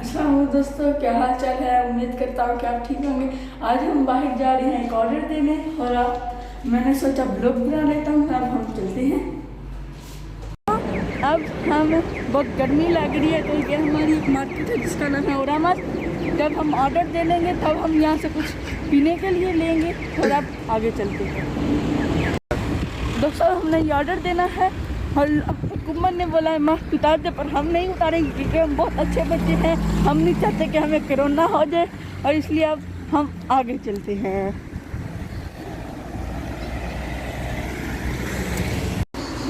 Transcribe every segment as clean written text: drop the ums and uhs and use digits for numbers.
अस्सलाम दोस्तों, क्या हाल चाल है। उम्मीद करता हूँ कि आप ठीक होंगे। आज हम बाहर जा रहे हैं एक ऑर्डर देने और मैंने सोचा ब्लॉग बना लेता हूँ। अब हम चलते हैं। अब हम बहुत गर्मी लग रही है तो ये हमारी एक मार्केट है जिसका नाम है ओरामर। जब हम ऑर्डर दे लेंगे तब हम यहाँ से कुछ पीने के लिए लेंगे और अब आगे चलते हैं। दोस्तों हमने ये ऑर्डर देना है और हुकूमत ने बोला है मास्क उतार दे, पर हम नहीं उतारेंगे क्योंकि हम बहुत अच्छे बच्चे हैं। हम नहीं चाहते कि हमें कोरोना हो जाए और इसलिए अब हम आगे चलते हैं।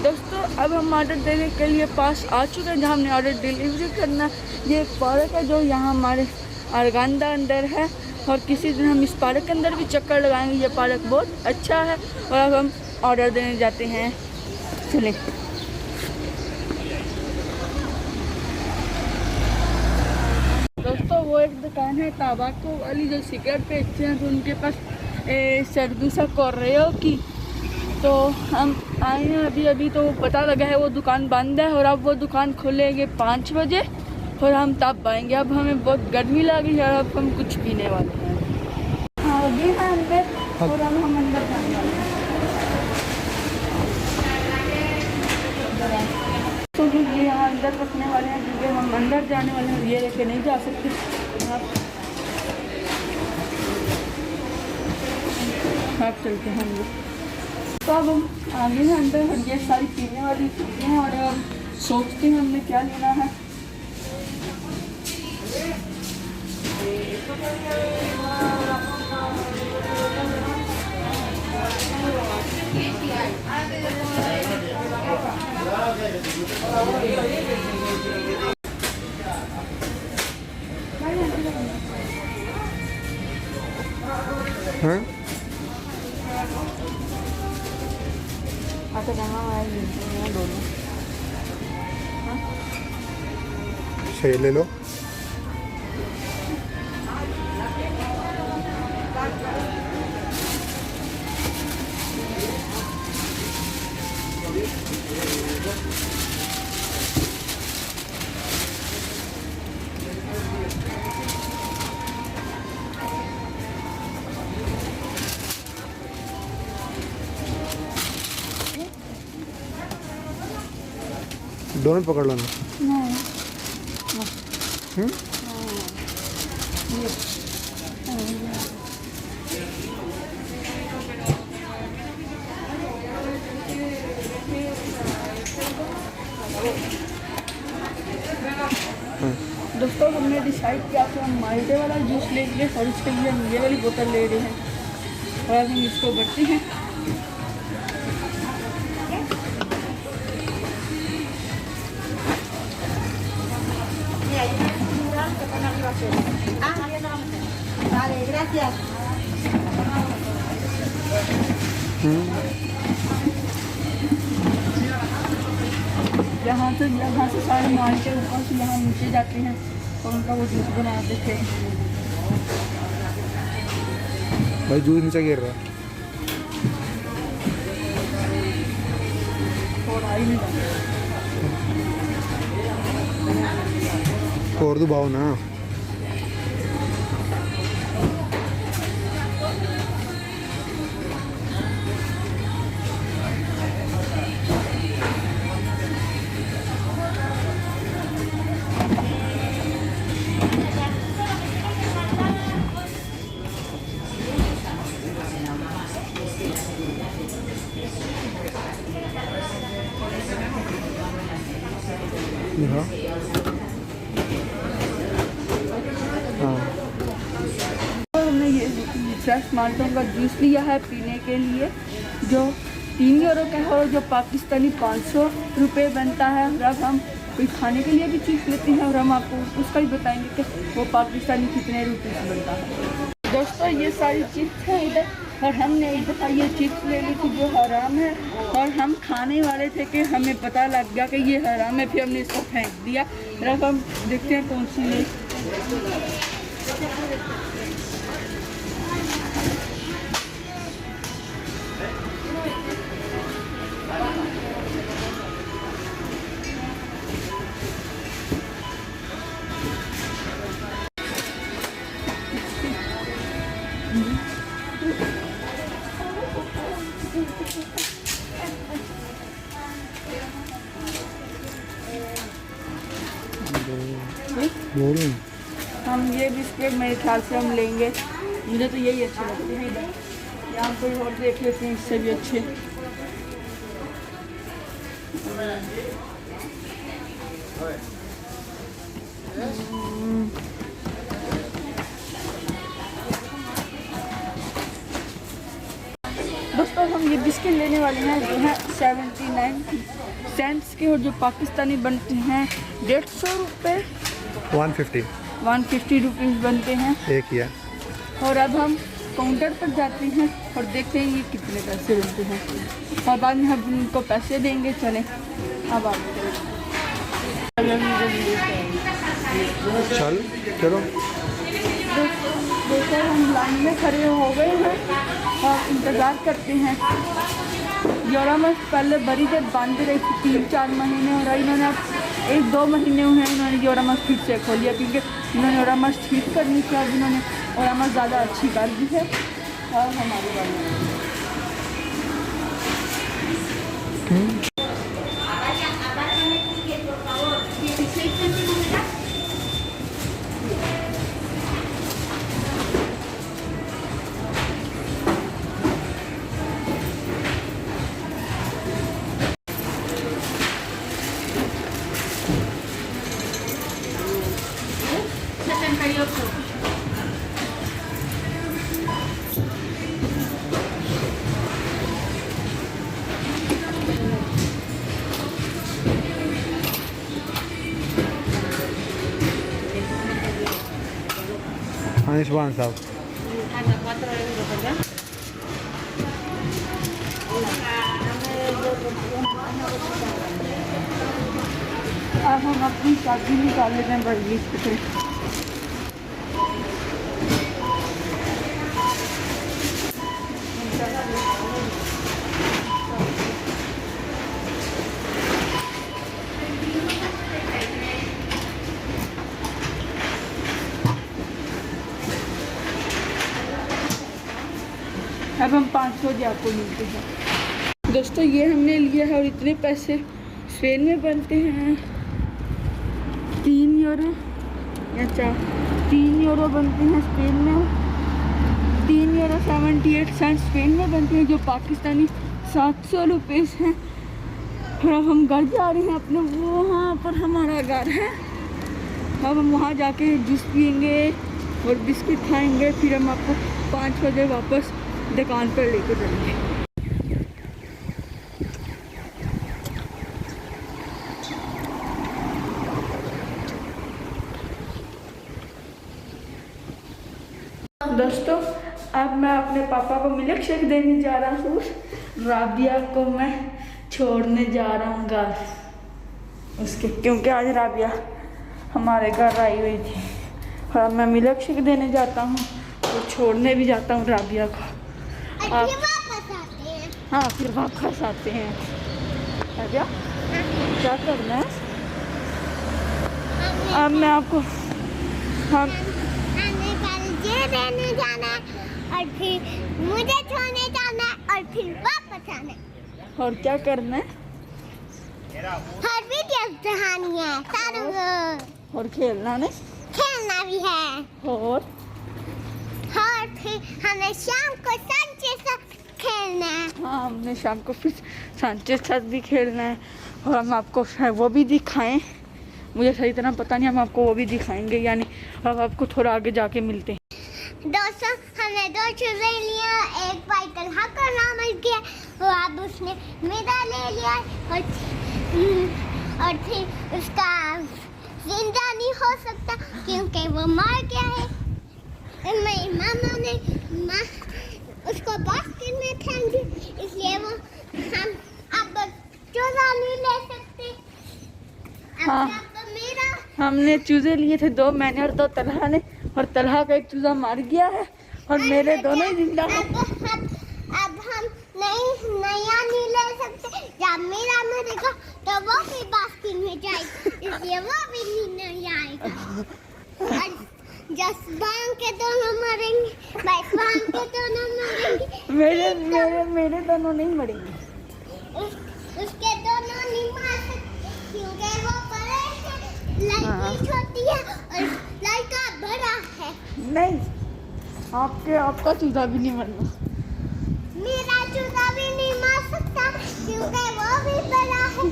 दोस्तों अब हम ऑर्डर देने के लिए पास आ चुके हैं जहाँ हमने ऑर्डर डिलीवरी करना। ये एक पार्क है जो यहाँ हमारे आरगांदा अंदर है और किसी दिन हम इस पार्क के अंदर भी चक्कर लगाएंगे। ये पार्क बहुत अच्छा है और अब हम ऑर्डर देने जाते हैं। चलें। दोस्तों वो एक दुकान है तंबाकू वाली जो सिगरेट बेचते हैं, तो उनके पास सरदूसा कोर्रेओ की। तो हम आए हैं अभी तो पता लगा है वो दुकान बंद है और अब वो दुकान खुलेंगे 5 बजे और हम तब आएंगे। अब हमें बहुत गर्मी लगी है और अब हम कुछ पीने वाले हैं। आगे हैं अंदर और अब हम अंदर जाने वाले हैं। तो ये यहाँ अंदर रखने वाले हैं क्योंकि हम अंदर जाने वाले हैं, ये लेके नहीं जा सकते। आप चलते हैं हम लोग। तो अब हम आगे हैं अंदर और ये सारी पीने वाली चीज़ें हैं और अब सोचते हैं हमने क्या लेना है। अच्छा कहाँ आए दोनों सही ले लो। दोनों पकड़ लो ना। दोस्तों हमने डिसाइड किया कि हम माल्टे वाला जूस लेंगे और उसके लिए हम ये वाली बोतल ले रहे हैं और अब हम इसको भरते हैं। यहाँ से सारे माल के ऊपर से यहाँ नीचे जाते हैं और उनका वो जूस बनाते थे। भाई जूस नीचे गिर रहा है। और तो भाव ना हमने ये फ्रेश माल्टों का जूस लिया है पीने के लिए जो 3 यूरो का है और जो पाकिस्तानी 500 रुपये बनता है। और अब हम कोई खाने के लिए भी चीज़ लेते हैं और हम आपको उसका भी बताएंगे कि वो पाकिस्तानी कितने रुपये से बनता है। दोस्तों ये सारी चिप्स है इधर और हमने इधर ये चिप्स ले ली थी जो हराम है और हम खाने वाले थे कि हमें पता लग गया कि ये हराम है, फिर हमने इसको फेंक दिया। अब हम देखते हैं कौन सी ले। बोलो। हम ये बिस्किट मेरे ख्याल से हम लेंगे, मुझे तो यही अच्छे लगते हैं इधर, या हम कोई और देख लेते हैं इससे भी अच्छे। दोस्तों हम ये बिस्किट लेने वाले हैं जो है 79 सेंट्स के, और जो पाकिस्तानी बनते हैं 150 रुपये, 150 150 रुपीज़ बनते हैं। एक ही है। और अब हम काउंटर पर जाते हैं और देखते हैं ये कितने पैसे बनते हैं, और बाद में हम उनको पैसे देंगे। चलें अब आप चल चलो। देखो हम लाइन में खड़े हो गए हैं और इंतज़ार करते हैं। योरामस पहले बड़ी देर बंद रही थी, 3-4 महीने हो रहा, इन्होंने अब 1-2 महीने हुए हैं इन्होंने योरामस फिर से खोल लिया, क्योंकि इन्होंने योरामस ठीक करनी थी। अब इन्होंने योरामस ज़्यादा अच्छी कर दी है। और हमारे वाले हाँ शुभान साहब। अब हम अपनी शादी निकाल लेते हैं बड़ी से। अब हम 500 जी आपको मिलते हैं। दोस्तों ये हमने लिया है और इतने पैसे स्पेन में बनते हैं 3 यूरो या 3 यूरो बनते हैं स्पेन में। 3 यूरो 78 सेंट स्पेन में बनते हैं, जो पाकिस्तानी 700 रुपये हैं। और अब हम घर जा रहे हैं अपने, वहाँ पर हमारा घर है। अब हम वहाँ जाके जूस पियेंगे और बिस्किट खाएंगे, फिर हम आपको 5 बजे वापस दुकान पर लेके जाएंगे। दोस्तों अब मैं अपने पापा को मिल्क शेक देने जा रहा हूँ। राबिया को मैं छोड़ने जा रहा हूँ घर उसके, क्योंकि आज राबिया हमारे घर आई हुई थी। और मैं मिल्क शेक देने जाता हूँ और छोड़ने भी जाता हूँ राबिया को। आप वापस आते हैं। हाँ फिर वापस आते हैं। राबिया क्या करना है? अब मैं आपको हमें कल ये देने जाना है और फिर मुझे छोड़ने जाना है और फिर वापस आना है। और क्या करना है? हर वीडियो कहानी है सारा, और खेलना नहीं? खेलना भी है। और फिर हमें शाम को सांचे साथ खेलना है। हाँ हमने शाम को फिर सांचे साथ भी खेलना है। और हम आपको शायद वो भी दिखाएं, मुझे सही तरह पता नहीं, हम आपको वो भी दिखाएंगे। यानी अब आपको थोड़ा आगे जाके मिलते हैं। दोस्तों हमने 2 चूजे लिया, एक भाई तलहा का नाम मिल गया, वो अब उसने मेरा ले लिया और फिर उसका जिंदा नहीं हो सकता क्योंकि वो मर गया है। मेरी मामा ने उसको बास्केट में फेंक दी, इसलिए वो हम अब चूजा नहीं ले सकते। हाँ मेरा हमने चूजे लिए थे 2, मैंने और 2 तलहा ने, और तलहा का एक चूजा मर गया है और मेरे दोनों ही जिंदा हैं। अब हम नया नहीं ले सकते। जब मेरा मरेगा तो वो भी बास्केट में जाएगा, इसलिए वो भी नहीं आएगा। और जसबान के दोनों मरेंगे, बैसबान के दोनों मरेंगे। मेरे दोनों नहीं मरेंगे। उसके दोनों नहीं मार सकते क्योंकि वो बड़े हैं। लड़की छोटी है और लड़का बड़ा है। नहीं, आपका चूजा भी नहीं मरना। मेरा चूजा भी नहीं मार सकता क्योंकि वो भी बड़ा है,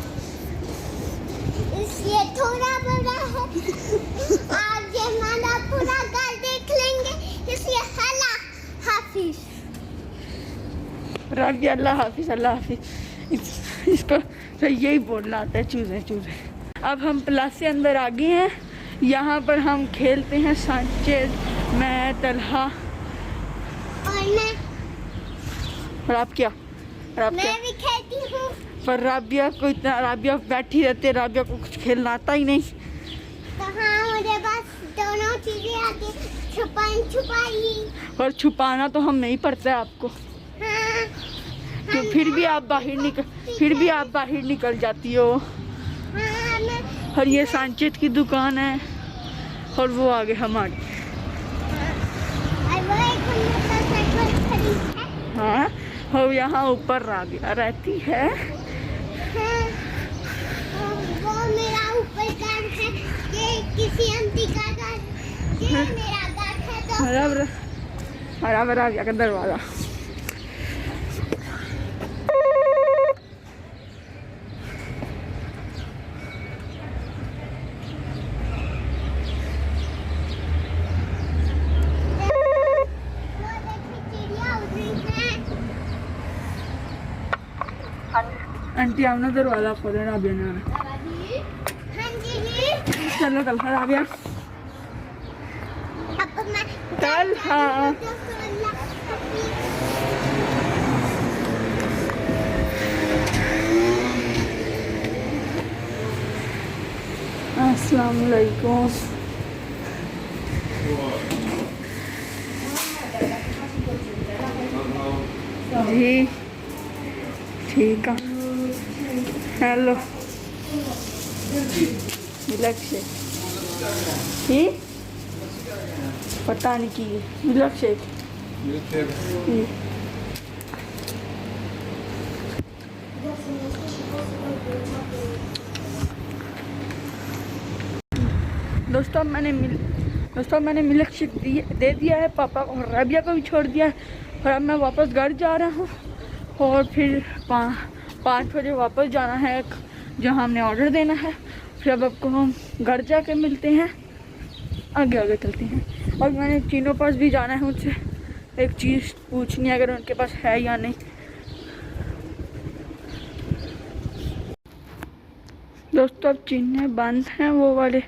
इसलिए थोड़ा बड़ा है। आज ये हमारा पूरा घर देख लेंगे, इसलिए अल्लाह हाफिज। राबिया अल्लाह हाफिज, अल्लाह हाफिज। इसको तो यही बोलना आता है, चूजे। अब हम प्लास से अंदर आ गए हैं। यहाँ पर हम खेलते हैं सांचेज, मैं, तलहा और आप क्या? मैं भी खेलती हूँ। पर राबिया बैठी रहती है, राबिया को कुछ खेलना आता ही नहीं। तो हाँ, मुझे बस दोनों चीजें आती हैं, छुपाई। और छुपाना तो हम नहीं पड़ता है आपको। हाँ, तो फिर भी आप बाहर निकल जाती हो। हाँ, और ये सांचेज की दुकान है और वो आगे हमारी। और वो एक मोटरसाइकिल खड़ी है। हाँ, और यहाँ ऊपर राबिया रहती है। हाँ, और वो मेरा ऊपर घर है, ये किसी आंटी का घर, ये मेरा घर है। तो हरा राबिया का दरवाजा। आंटी आओ ना, दरवाजा खोले, राबिया ने आना। हाँ जी, चलो तलहा, राबिया अब मैं तलहा। अस्सलाम वालेकुम। जी ठीक है। हेलो मिल्क शेक पता नहीं की मिल्क शेक। दोस्तों मैंने मिल्क शेक दे दिया है पापा को, राबिया को भी छोड़ दिया है। और अब मैं वापस घर जा रहा हूँ और फिर 5 बजे वापस जाना है जहाँ हमने ऑर्डर देना है। फिर अब आपको हम घर जाके मिलते हैं, आगे चलते हैं। और मैंने चीनों पास भी जाना है, उनसे एक चीज़ पूछनी है अगर उनके पास है या नहीं। दोस्तों अब चीने बंद हैं वो वाले।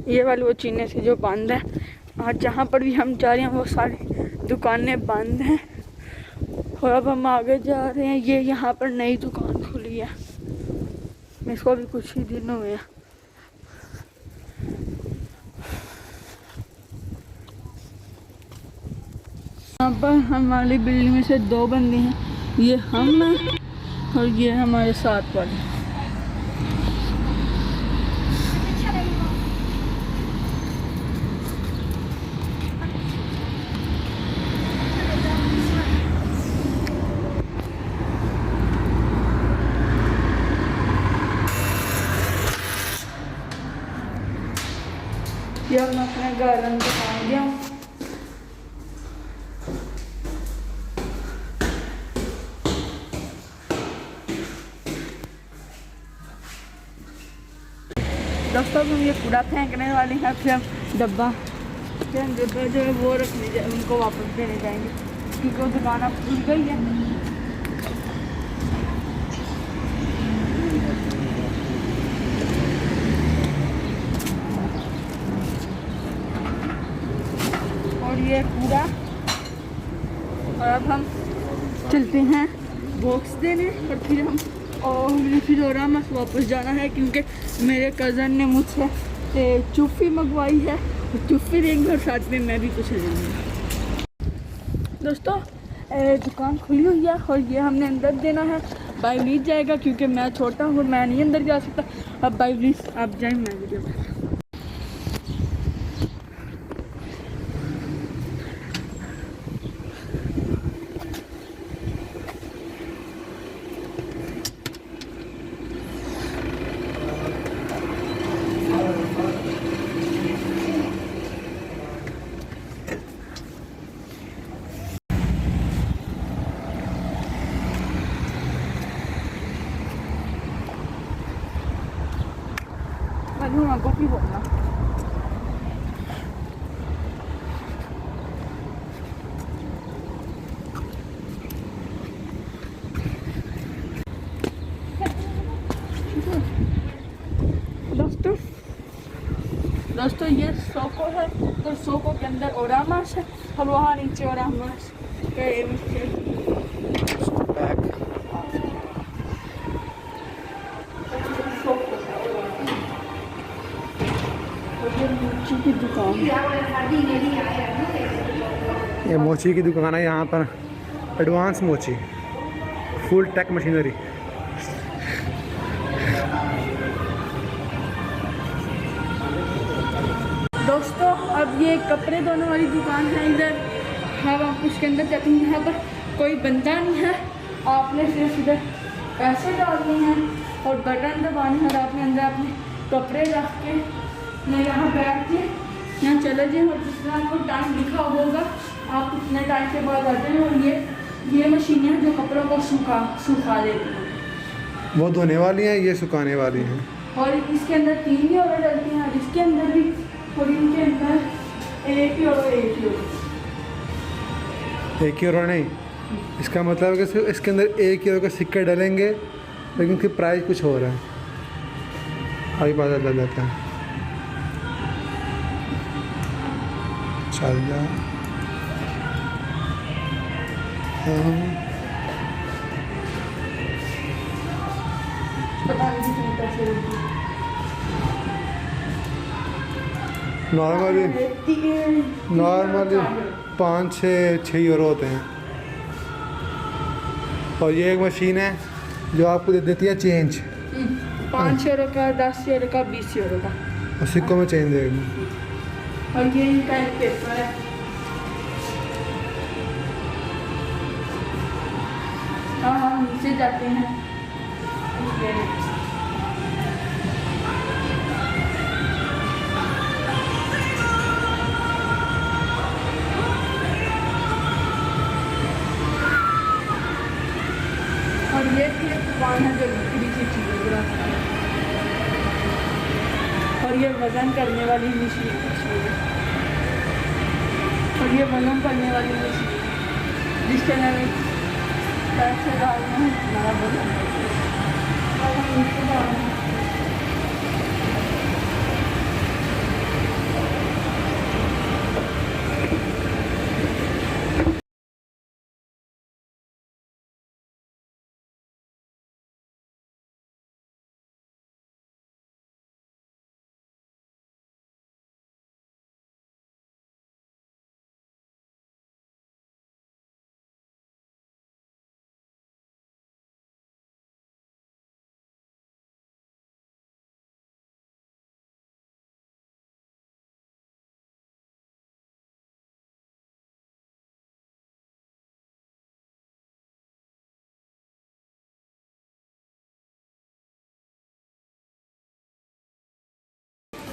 ये वाले वो चीने से जो बंद है, और जहाँ पर भी हम जा रहे हैं वो सारी दुकानें बंद हैं। और अब हम आगे जा रहे हैं, ये यहाँ पर नई दुकान खुली है, इसको भी कुछ ही दिन हुए हैं। यहाँ पर हमारी बिल्डिंग में से 2 बंदे हैं, ये हम हैं और ये हमारे साथ वाले। ये हम अपने घर अंदर आ गया। दोस्तों हम ये कूड़ा फेंकने वाले हैं, फिर हम डब्बा जो है वो रखने जाए, उनको वापस देने जाएंगे क्योंकि वो दुकान अब खुल गई है। और ये कूड़ा, और अब हम चलते हैं बॉक्स देने और फिर हम फिलोरामस वापस जाना है क्योंकि मेरे कज़न ने मुझसे चुफ़ी मंगवाई है, चुफ़ी देंगे और साथ में मैं भी कुछ लेंगे। दोस्तों दुकान खुली हुई है और ये हमने अंदर देना है। भाई प्लीज जाएगा क्योंकि मैं छोटा हूँ, मैं नहीं अंदर जा सकता। अब भाई प्लीज आप जाए, मैं वीडियो में। कॉफी बोलना दोस्तों ये सोको है, तो सोको के अंदर ओरामास है और वहाँ नीचे ओरामास की दुकान। ये मोची की दुकान है यहाँ पर, एडवांस मोची, फुल टेक मशीनरी। दोस्तों अब ये कपड़े धोने वाली दुकान है इधर। अब आप उसके अंदर जाते हैं, यहाँ पर कोई बंदा नहीं है, आपने सिर्फ इधर पैसे डालने हैं और बटन दबाने हैं और आपने अंदर अपने कपड़े रख के मैं यहाँ बैठ के यहाँ चले जाए और जितना आपको टाइम लिखा होगा आप उतने टाइम के बाद आते हैं। और ये मशीनें हैं जो कपड़ों को सुखा देती हैं। वो धोने वाली हैं, ये सुखाने वाली हैं। और इसके अंदर 3 ही औरत डलती हैं और इसके अंदर भी, और इनके अंदर एक ही और नहीं, इसका मतलब है कि इसके अंदर 1 यूरो का सिक्के डलेंगे, लेकिन उसकी प्राइस कुछ हो रहा है, अभी पता लग जाता है। चल जा नॉर्मली 5-6 यूरो होते हैं। और ये एक मशीन है जो आपको दे देती है चेंज, 5 यूरो का, 10 यूरो का, 20 यूरो का, और सिक्कों में चेंज देगी। और ये इनका एक पेपर है। हाँ हम नीचे जाते हैं। और ये दुकान है जो लकड़ी की चीज़ें बनाती है। और ये वज़न करने वाली मशीन है, और ये वज़न करने वाली मशीन जिसके अंदर पैसे डालना है, हमारा वज़न और हम नीचे डालना है।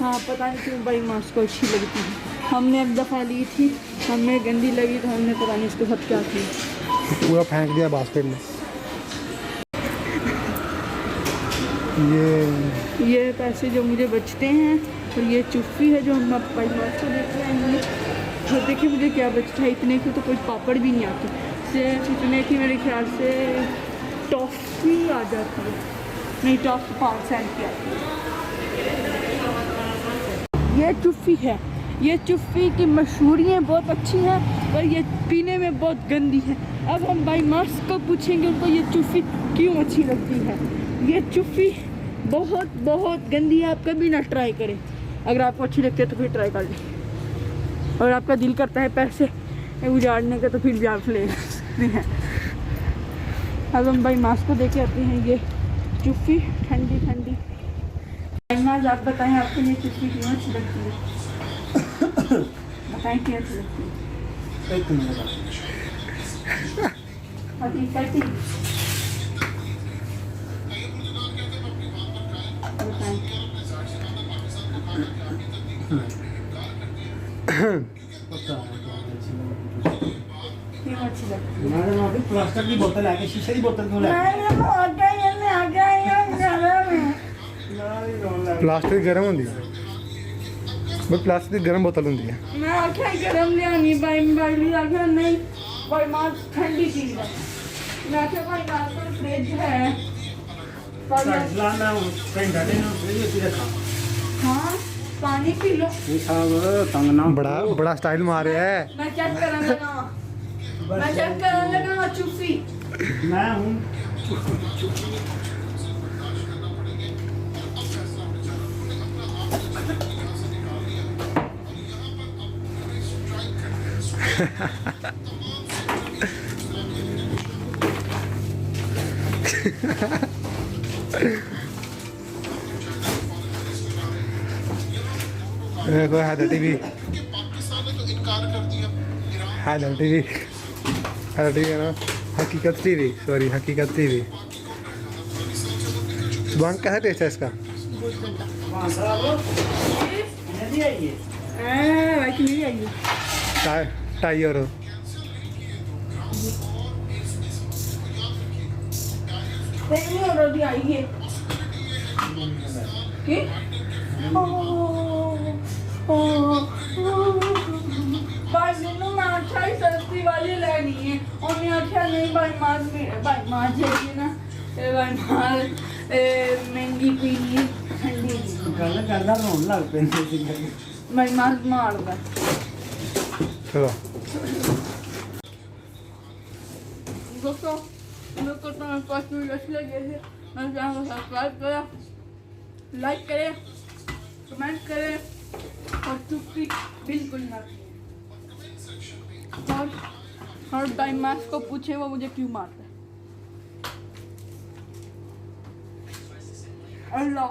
हाँ पता नहीं क्यों बड़ी मास्क को अच्छी लगती है। हमने एक दफ़ा ली थी, हमें गंदी लगी तो हमने पता नहीं इसके साथ क्या किया, पूरा फेंक दिया बास्केट में। ये पैसे जो मुझे बचते हैं, और ये चुप्पी है जो हम बड़ी मास्क को देख रहे हैं। तो देखिए मुझे क्या बचता है, इतने की तो कोई पापड़ भी नहीं आती, सिर्फ इतने की मेरे ख्याल से टॉफ़ी आ जाती है, नहीं टॉफ़ी 5 सेंट की आती है। ये चुफ्फी है, ये चुफ्फी की मशहूरियाँ बहुत अच्छी हैं और ये पीने में बहुत गंदी है। अब हम भाई मार्क्स को पूछेंगे उनको ये चुफ्फी क्यों अच्छी लगती है। ये चुफ्फी बहुत बहुत गंदी है, आप कभी ना ट्राई करें। अगर आपको अच्छी लगती है तो फिर ट्राई कर लें, और आपका दिल करता है पैसे उजाड़ने का तो फिर भी आप ले सकते हैं। अब हम भाई मास को देखे आते हैं। ये चुप्पी ठंडी ठंडी। मास आप बताएं आपके लिए चुप्पी क्यों अच्छी लगती है? बताएं क्यों अच्छी लगती है? हकीकत ही बताएं। क्यों अच्छी लगती है? मैडम अभी प्लास्टिक की बोतल आके शीशे की बोतल क्यों लाए? प्लास्टिक गर्म होंगी भाई, प्लास्टिक गर्म बोतल होंगी है। मैं आख्या गरम लियानी भाई मोबाइल आख्या नहीं भाई मां ठंडी चीज है। मैं आख्या भाई मां तो फ्रिज है पर ला मैं ठंडा लेना फ्रिज में रखा। हाँ पानी पी लो। ये साहब तंग ना बड़ा स्टाइल मारे है। मैं चेक करने लगा। मैं चेक करने लगा चुप्पी। मैं हूँ देखो Haider TV, Haider TV, Haider TV है ना, हकीकत टीवी, सॉरी हकीकत टीवी। सुबह कैसा टेस्ट है इसका? वहाँ साहब नहीं आइए भाई नहीं आई टाई और नहीं ऑलरेडी आई है की भाई मैंने मैं अच्छा ही सस्ती वाली लेनी है और मैं अच्छा नहीं भाई माँ चाहिए ना भाई माँ महंगी पीनी है ठंडी गल करदा रोन लग पैंदे सी भाई माँ मार दा चलो दोस्तों मेरे को तो मेरे पास वीडियो अच्छी लगी है मैं चैनल को सब्सक्राइब करें, लाइक करें, कमेंट करें और चुप्पी बिल्कुल ना और हर टाइम मैच को पूछे वो मुझे क्यों मारता है। अल्लाह।